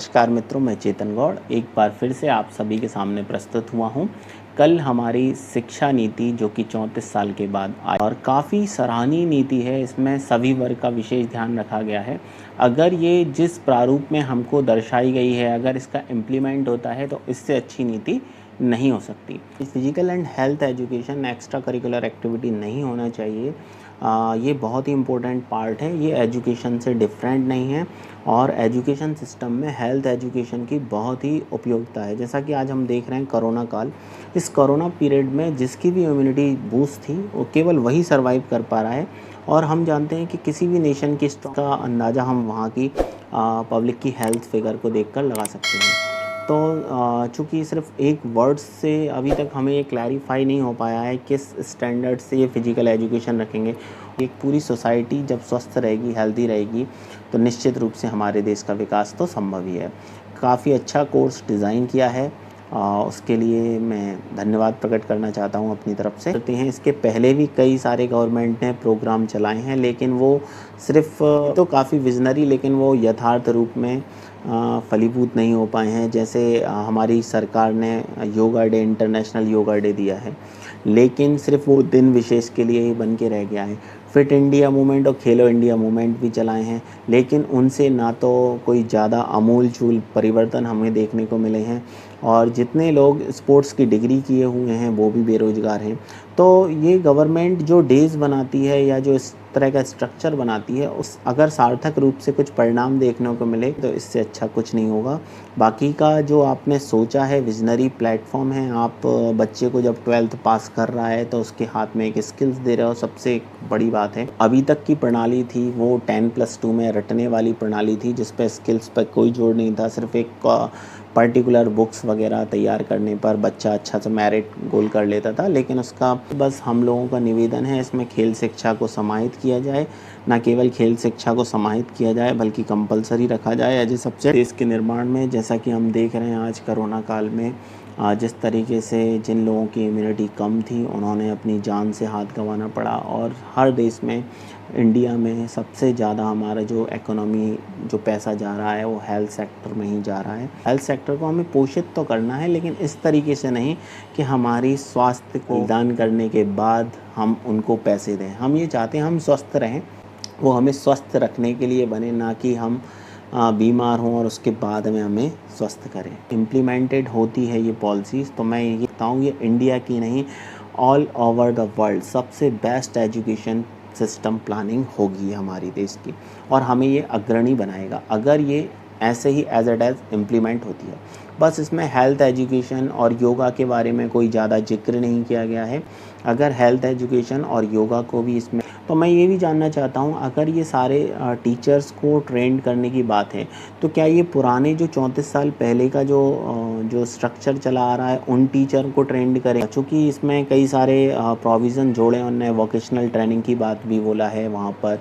नमस्कार मित्रों, मैं चेतन गौड़ एक बार फिर से आप सभी के सामने प्रस्तुत हुआ हूँ। कल हमारी शिक्षा नीति जो कि 34 साल के बाद आई और काफ़ी सराहनीय नीति है। इसमें सभी वर्ग का विशेष ध्यान रखा गया है। अगर ये जिस प्रारूप में हमको दर्शाई गई है, अगर इसका इम्प्लीमेंट होता है तो इससे अच्छी नीति नहीं हो सकती। Physical and health education extra curricular activity नहीं होना चाहिए। ये बहुत ही इम्पोर्टेंट पार्ट है। ये एजुकेशन से डिफरेंट नहीं है और एजुकेशन सिस्टम में हेल्थ एजुकेशन की बहुत ही उपयोगिता है। जैसा कि आज हम देख रहे हैं कोरोना काल, इस कोरोना पीरियड में जिसकी भी इम्यूनिटी बूस्ट थी वो केवल वही सर्वाइव कर पा रहा है। और हम जानते हैं कि किसी भी नेशन की का अंदाज़ा हम वहाँ की पब्लिक की हेल्थ फिगर को देखकर लगा सकते हैं। तो चूँकि सिर्फ एक वर्ड से अभी तक हमें ये क्लैरिफाई नहीं हो पाया है किस स्टैंडर्ड से ये फिजिकल एजुकेशन रखेंगे। एक पूरी सोसाइटी जब स्वस्थ रहेगी, हेल्दी रहेगी, तो निश्चित रूप से हमारे देश का विकास तो संभव ही है। काफ़ी अच्छा कोर्स डिज़ाइन किया है, उसके लिए मैं धन्यवाद प्रकट करना चाहता हूँ अपनी तरफ से। करते हैं, इसके पहले भी कई सारे गवर्नमेंट ने प्रोग्राम चलाए हैं, लेकिन वो सिर्फ तो काफ़ी विजनरी, लेकिन वो यथार्थ रूप में फलीभूत नहीं हो पाए हैं। जैसे हमारी सरकार ने yoga day, international yoga day दिया है, लेकिन सिर्फ वो दिन विशेष के लिए ही बन के रह गया है। फिट इंडिया मूवमेंट और खेलो इंडिया मूवमेंट भी चलाए हैं, लेकिन उनसे ना तो कोई ज़्यादा आमूल-चूल परिवर्तन हमें देखने को मिले हैं और जितने लोग स्पोर्ट्स की डिग्री किए हुए हैं वो भी बेरोज़गार हैं। तो ये गवर्नमेंट जो डेज़ बनाती है या जो इस तरह का स्ट्रक्चर बनाती है, उस अगर सार्थक रूप से कुछ परिणाम देखने को मिले तो इससे अच्छा कुछ नहीं होगा। बाकी का जो आपने सोचा है विजनरी प्लेटफॉर्म है। आप बच्चे को जब 12th पास कर रहा है तो उसके हाथ में एक स्किल्स दे रहे हो, सबसे बड़ी बात है। अभी तक की प्रणाली थी वो 10+2 में रटने वाली प्रणाली थी, जिस पे स्किल्स पर कोई जोर नहीं था। सिर्फ एक पर्टिकुलर बुक्स वगैरह तैयार करने पर बच्चा अच्छा सा मेरिट गोल कर लेता था। लेकिन उसका बस हम लोगों का निवेदन है इसमें खेल शिक्षा को समाहित किया जाए। ना केवल खेल शिक्षा को समाहित किया जाए बल्कि कंपलसरी रखा जाए एज ए सब्जेक्ट देश के निर्माण में। जैसा कि हम देख रहे हैं आज कोरोना काल में जिस तरीके से जिन लोगों की इम्यूनिटी कम थी उन्होंने अपनी जान से हाथ गंवाना पड़ा। और हर देश में, इंडिया में सबसे ज़्यादा हमारा जो इकोनॉमी, जो पैसा जा रहा है वो हेल्थ सेक्टर में ही जा रहा है। हेल्थ सेक्टर को हमें पोषित तो करना है, लेकिन इस तरीके से नहीं कि हमारी स्वास्थ्य को दान करने के बाद हम उनको पैसे दें। हम ये चाहते हैं हम स्वस्थ रहें, वो हमें स्वस्थ रखने के लिए बने, ना कि हम बीमार हों और उसके बाद में हमें स्वस्थ करें। इम्प्लीमेंटेड होती है ये पॉलिसीज़, तो मैं ये कहता हूँ ये इंडिया की नहीं, ऑल ओवर द वर्ल्ड सबसे बेस्ट एजुकेशन सिस्टम प्लानिंग होगी हमारी देश की, और हमें ये अग्रणी बनाएगा अगर ये ऐसे ही एज इट एज इम्प्लीमेंट होती है। बस इसमें हेल्थ एजुकेशन और योगा के बारे में कोई ज़्यादा जिक्र नहीं किया गया है। अगर हेल्थ एजुकेशन और योगा को भी इसमें, तो मैं ये भी जानना चाहता हूँ, अगर ये सारे टीचर्स को ट्रेंड करने की बात है तो क्या ये पुराने जो 34 साल पहले का जो स्ट्रक्चर चला आ रहा है उन टीचर को ट्रेंड करें? चूँकि इसमें कई सारे प्रोविज़न जोड़े, उन्होंने वोकेशनल ट्रेनिंग की बात भी बोला है, वहाँ पर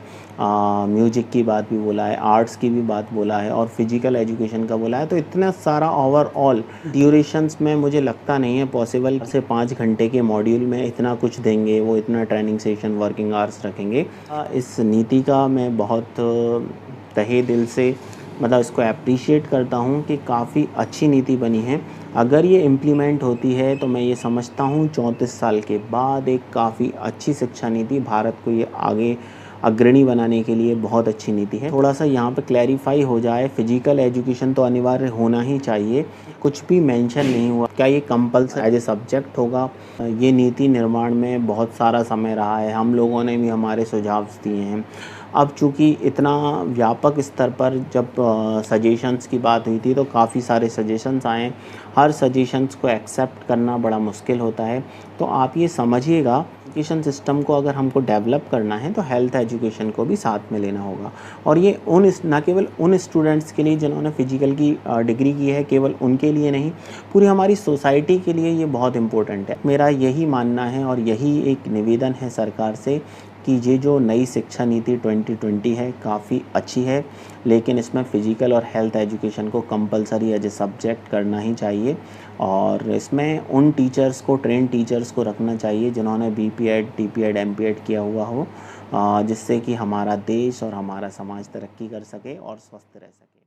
म्यूजिक की बात भी बोला है, आर्ट्स की भी बात बोला है और फिजिकल एजुकेशन का बोला है। तो इतना सारा ओवरऑल ड्यूरेशंस में मुझे लगता नहीं है पॉसिबल से 5 घंटे के मॉड्यूल में इतना कुछ देंगे, वो इतना ट्रेनिंग सेशन, वर्किंग आवर्स रखेंगे। इस नीति का मैं बहुत तहे दिल से मतलब इसको अप्रिशिएट करता हूँ कि काफ़ी अच्छी नीति बनी है। अगर ये इम्प्लीमेंट होती है तो मैं ये समझता हूँ 34 साल के बाद एक काफ़ी अच्छी शिक्षा नीति, भारत को ये आगे अग्रणी बनाने के लिए बहुत अच्छी नीति है। थोड़ा सा यहाँ पे क्लैरिफाई हो जाए, फिजिकल एजुकेशन तो अनिवार्य होना ही चाहिए, कुछ भी मेंशन नहीं हुआ। क्या ये कंपल्सरी एज ए सब्जेक्ट होगा? ये नीति निर्माण में बहुत सारा समय रहा है, हम लोगों ने भी हमारे सुझाव दिए हैं। अब चूँकि इतना व्यापक स्तर पर जब सजेशंस की बात हुई थी तो काफ़ी सारे सजेशंस आए। हर सजेशंस को एक्सेप्ट करना बड़ा मुश्किल होता है। तो आप ये समझिएगा, एजुकेशन सिस्टम को अगर हमको डेवलप करना है तो हेल्थ एजुकेशन को भी साथ में लेना होगा। और ये ना केवल उन स्टूडेंट्स के लिए जिन्होंने फिजिकल की डिग्री की है, केवल उनके लिए नहीं, पूरी हमारी सोसाइटी के लिए ये बहुत इम्पोर्टेंट है। मेरा यही मानना है और यही एक निवेदन है सरकार से कि ये जो नई शिक्षा नीति 2020 है काफ़ी अच्छी है, लेकिन इसमें फ़िज़िकल और हेल्थ एजुकेशन को कंपलसरी एज ए सब्जेक्ट करना ही चाहिए। और इसमें उन टीचर्स को, ट्रेन टीचर्स को रखना चाहिए जिन्होंने बीपीएड, टीपीएड, एमपीएड किया हुआ हो, जिससे कि हमारा देश और हमारा समाज तरक्की कर सके और स्वस्थ रह सके।